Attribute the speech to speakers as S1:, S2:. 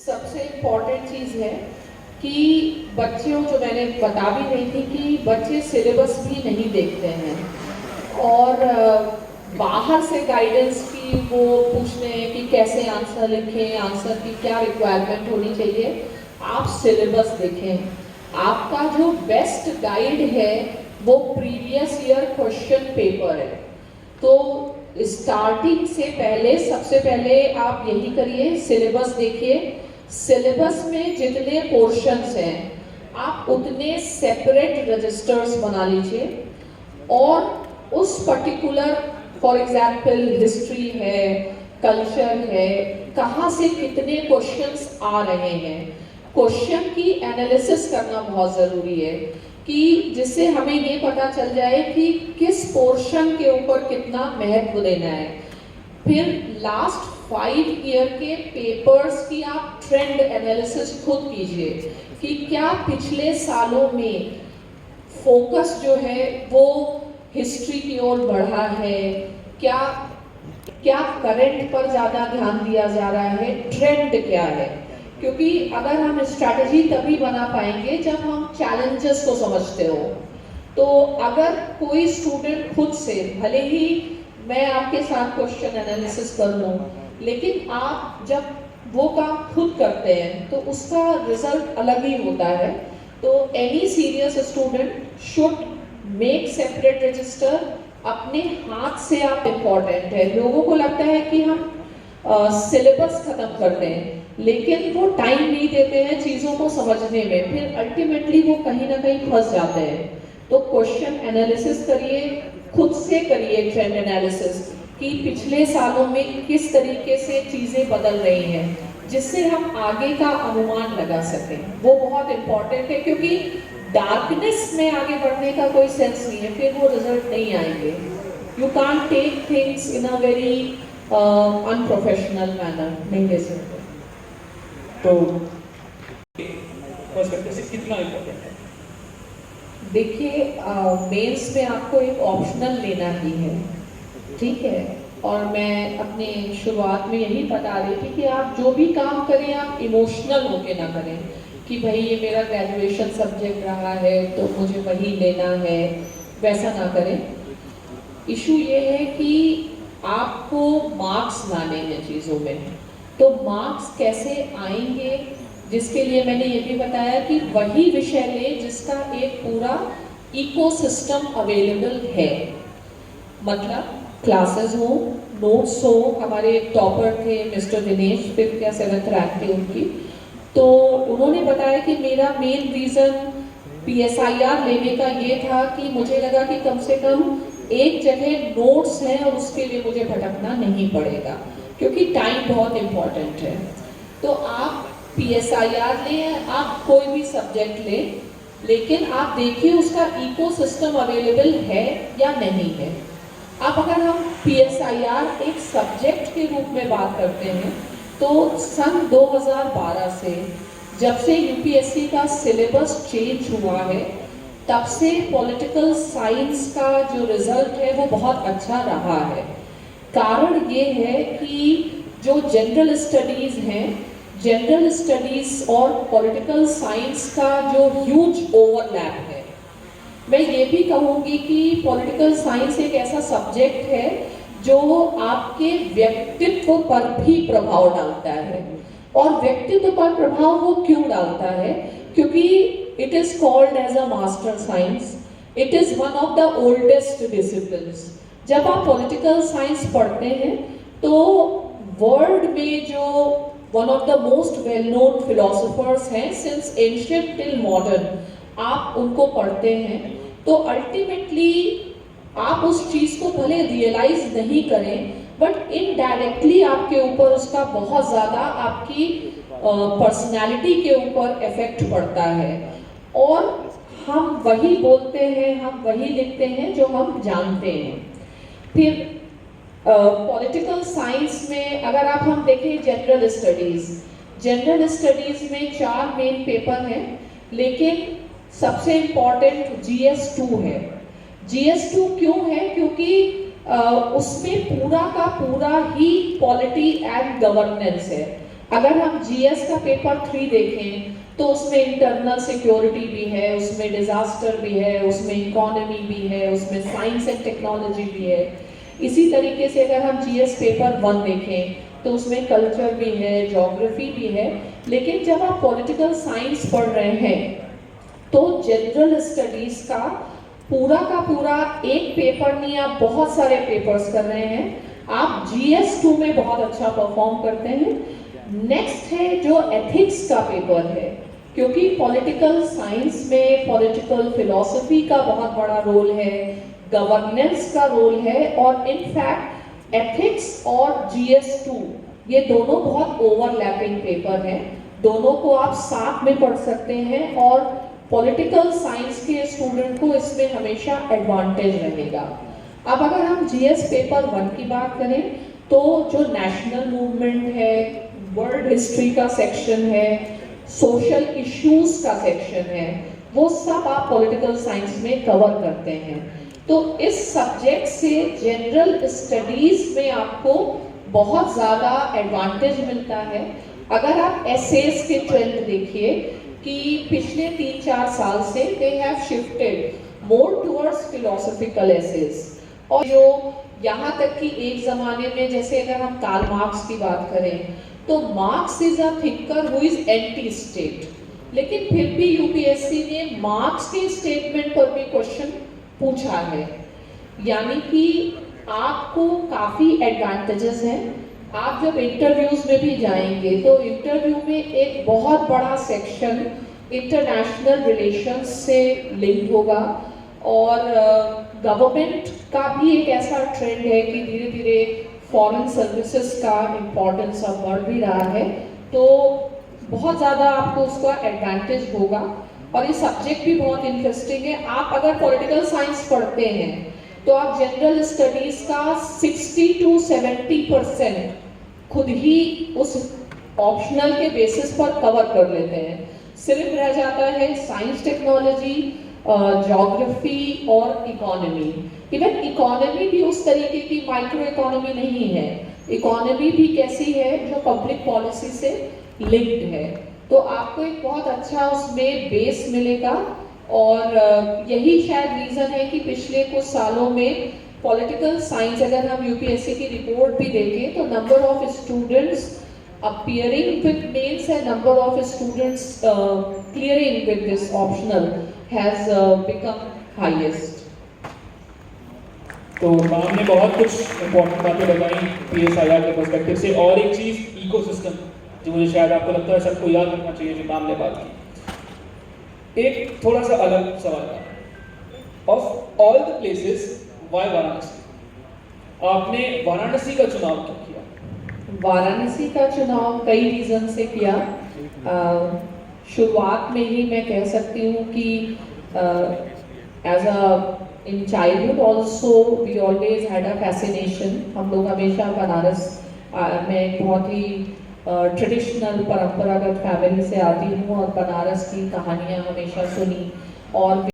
S1: सबसे इम्पॉर्टेंट चीज़ है कि बच्चों जो मैंने बता भी रही थी कि बच्चे सिलेबस भी नहीं देखते हैं और बाहर से गाइडेंस की वो पूछते हैं कि कैसे आंसर लिखें, आंसर की क्या रिक्वायरमेंट होनी चाहिए। आप सिलेबस देखें। आपका जो बेस्ट गाइड है वो प्रीवियस ईयर क्वेश्चन पेपर है। तो स्टार्टिंग से पहले सबसे पहले आप यही करिए, सिलेबस देखिए। सिलेबस में जितने पोर्शंस हैं आप उतने सेपरेट रजिस्टर्स बना लीजिए और उस पर्टिकुलर, फॉर एग्जाम्पल हिस्ट्री है, कल्चर है, कहाँ से कितने क्वेश्चंस आ रहे हैं, क्वेश्चन की एनालिसिस करना बहुत ज़रूरी है कि जिससे हमें ये पता चल जाए कि किस पोर्शन के ऊपर कितना महत्व देना है। फिर लास्ट 5 ईयर के पेपर्स की आप ट्रेंड एनालिसिस खुद कीजिए कि क्या पिछले सालों में फोकस जो है वो हिस्ट्री की ओर बढ़ा है, क्या क्या करंट पर ज़्यादा ध्यान दिया जा रहा है, ट्रेंड क्या है। क्योंकि अगर हम स्ट्रैटेजी तभी बना पाएंगे जब हम चैलेंजेस को समझते हो। तो अगर कोई स्टूडेंट खुद से, भले ही मैं आपके साथ क्वेश्चन एनालिसिस कर लूँ, लेकिन आप जब वो काम खुद करते हैं तो उसका रिजल्ट अलग ही होता है। तो any serious student should make separate register. अपने हाथ से आप इम्पॉर्टेंट है। लोगों को लगता है कि हम सिलेबस खत्म करते हैं लेकिन वो टाइम नहीं देते हैं चीज़ों को समझने में, फिर अल्टीमेटली वो कहीं ना कहीं फंस जाते हैं। तो क्वेश्चन एनालिसिस करिए, खुद से करिए ट्रेंड एनालिसिस कि पिछले सालों में किस तरीके से चीज़ें बदल रही हैं, जिससे हम आगे का अनुमान लगा सकें। वो बहुत इम्पॉर्टेंट है क्योंकि डार्कनेस में आगे बढ़ने का कोई सेंस नहीं है, फिर वो रिजल्ट नहीं आएंगे। You can't take things in a very unprofessional manner, नहीं ले सकते।
S2: तो पर्सपेक्टिव से कितना इम्पोर्टेंट है?
S1: देखिए, मेंस में आपको एक ऑप्शनल लेना ही है, ठीक है। और मैं अपने शुरुआत में यही बता रही थी कि आप जो भी काम करें आप इमोशनल होके ना करें कि भाई ये मेरा ग्रेजुएशन सब्जेक्ट रहा है तो मुझे वही लेना है, वैसा ना करें। इशू ये है कि आपको मार्क्स लाने हैं चीज़ों में। तो मार्क्स कैसे आएंगे, जिसके लिए मैंने ये भी बताया कि वही विषय ले जिसका एक पूरा इकोसिस्टम अवेलेबल है। मतलब क्लासेस हो, नोट्स हो। हमारे एक टॉपर थे मिस्टर दिनेश, 5th या 7th रैंक थी उनकी। तो उन्होंने बताया कि मेरा मेन रीज़न PSIR लेने का ये था कि मुझे लगा कि कम से कम एक जगह नोट्स हैं और उसके लिए मुझे भटकना नहीं पड़ेगा, क्योंकि टाइम बहुत इम्पॉर्टेंट है। तो आप PSIR लें, आप कोई भी सब्जेक्ट लें, लेकिन आप देखिए उसका इकोसिस्टम अवेलेबल है या नहीं है। अब अगर हम PSIR एक सब्जेक्ट के रूप में बात करते हैं तो सन 2012 से जब से UPSC का सिलेबस चेंज हुआ है तब से पॉलिटिकल साइंस का जो रिजल्ट है वो बहुत अच्छा रहा है। कारण ये है कि जो जनरल स्टडीज़ हैं, जनरल स्टडीज़ और पॉलिटिकल साइंस का जो ह्यूज ओवरलैप है। मैं ये भी कहूँगी कि पॉलिटिकल साइंस एक ऐसा सब्जेक्ट है जो आपके व्यक्तित्व पर भी प्रभाव डालता है। और व्यक्तित्व पर प्रभाव वो क्यों डालता है? क्योंकि it is called as a master science, it is one of the oldest disciplines. जब आप पॉलिटिकल साइंस पढ़ते हैं तो वर्ल्ड में जो one of the most well known philosophers हैं सिंस एंशिएंट टिल मॉडर्न, आप उनको पढ़ते हैं तो अल्टीमेटली आप उस चीज़ को भले रियलाइज नहीं करें बट इनडायरेक्टली आपके ऊपर उसका बहुत ज़्यादा आपकी पर्सनालिटी के ऊपर इफेक्ट पड़ता है। और हम वही बोलते हैं, हम वही लिखते हैं जो हम जानते हैं। फिर पॉलिटिकल साइंस में अगर हम देखें जनरल स्टडीज़ में 4 मेन पेपर हैं, लेकिन सबसे इम्पॉर्टेंट GS2 है। GS2 क्यों है? क्योंकि उसमें पूरा का पूरा ही पॉलिटी एंड गवर्नेंस है। अगर हम जीएस का पेपर 3 देखें तो उसमें इंटरनल सिक्योरिटी भी है, उसमें डिजास्टर भी है, उसमें इकोनॉमी भी है, उसमें साइंस एंड टेक्नोलॉजी भी है। इसी तरीके से अगर हम जीएस पेपर 1 देखें तो उसमें कल्चर भी है, ज्योग्राफी भी है। लेकिन जब आप पॉलिटिकल साइंस पढ़ रहे हैं तो जनरल स्टडीज का पूरा एक पेपर नहीं, आप बहुत सारे पेपर्स कर रहे हैं। आप GS2 में बहुत अच्छा परफॉर्म करते हैं। नेक्स्ट है जो एथिक्स का पेपर है, क्योंकि पॉलिटिकल साइंस में पॉलिटिकल फिलॉसफी का बहुत बड़ा रोल है, गवर्नेंस का रोल है, और इनफैक्ट एथिक्स और GS2 ये दोनों बहुत ओवरलैपिंग पेपर हैं। दोनों को आप साथ में पढ़ सकते हैं और पॉलिटिकल साइंस के स्टूडेंट को इसमें हमेशा एडवांटेज रहेगा। अब अगर हम जीएस पेपर 1 की बात करें तो जो नेशनल मूवमेंट है, वर्ल्ड हिस्ट्री का सेक्शन है, सोशल इश्यूज का सेक्शन है, वो सब आप पॉलिटिकल साइंस में कवर करते हैं। तो इस सब्जेक्ट से जनरल स्टडीज में आपको बहुत ज़्यादा एडवांटेज मिलता है। अगर आप एसेस के ट्रेंड देखिए कि पिछले 3-4 साल से they have shifted more towards philosophical essays, और जो यहाँ तक कि एक ज़माने में जैसे अगर हम कार्ल मार्क्स की बात करें तो marks is a thinker who is anti state, लेकिन फिर भी यूपीएससी ने मार्क्स के स्टेटमेंट पर भी क्वेश्चन पूछा है। यानी कि आपको काफ़ी एडवांटेजेस हैं। आप जब इंटरव्यूज में भी जाएंगे तो इंटरव्यू में एक बहुत बड़ा सेक्शन इंटरनेशनल रिलेशंस से लिंक होगा, और गवर्नमेंट का भी एक ऐसा ट्रेंड है कि धीरे धीरे फॉरेन सर्विसेज का इम्पोर्टेंस अब बढ़ भी रहा है, तो बहुत ज़्यादा आपको उसका एडवांटेज होगा। और ये सब्जेक्ट भी बहुत इंटरेस्टिंग है। आप अगर पॉलिटिकल साइंस पढ़ते हैं तो आप जनरल स्टडीज का 60 to 70% खुद ही उस ऑप्शनल के बेसिस पर कवर कर लेते हैं। सिर्फ रह जाता है साइंस, टेक्नोलॉजी, ज्योग्राफी और इकोनॉमी। इवन इकोनॉमी भी उस तरीके की माइक्रो इकोनॉमी नहीं है, इकोनॉमी भी कैसी है जो पब्लिक पॉलिसी से लिंक्ड है। तो आपको एक बहुत अच्छा उसमें बेस मिलेगा, और यही शायद रीज़न है कि पिछले कुछ सालों में पॉलिटिकल साइंस, अगर हम यूपीएससी की रिपोर्ट भी देखें तो number of students appearing with mains and number of students clearing with this optional has become highest.
S2: तो मैम ने बहुत कुछ इम्पोर्टेंट बातें बताई PSIR के पर्सपेक्टिव से, और एक चीज़ इकोसिस्टम जो मुझे शायद आपको लगता है सबको याद रखना चाहिए जो मैम ने बात की। एक थोड़ा सा अलग सवाल था, of all the places why Varanasi? आपने वाराणसी का चुनाव क्यों किया?
S1: वाराणसी का चुनाव कई रीज़न से किया। शुरुआत में ही मैं कह सकती हूँ कि as a in childhood also we always had a fascination. हम लोग हमेशा बनारस में बहुत ही ट्रेडिशनल परंपरागत फैमिली से आती हूँ और बनारस की कहानियाँ हमेशा सुनी, और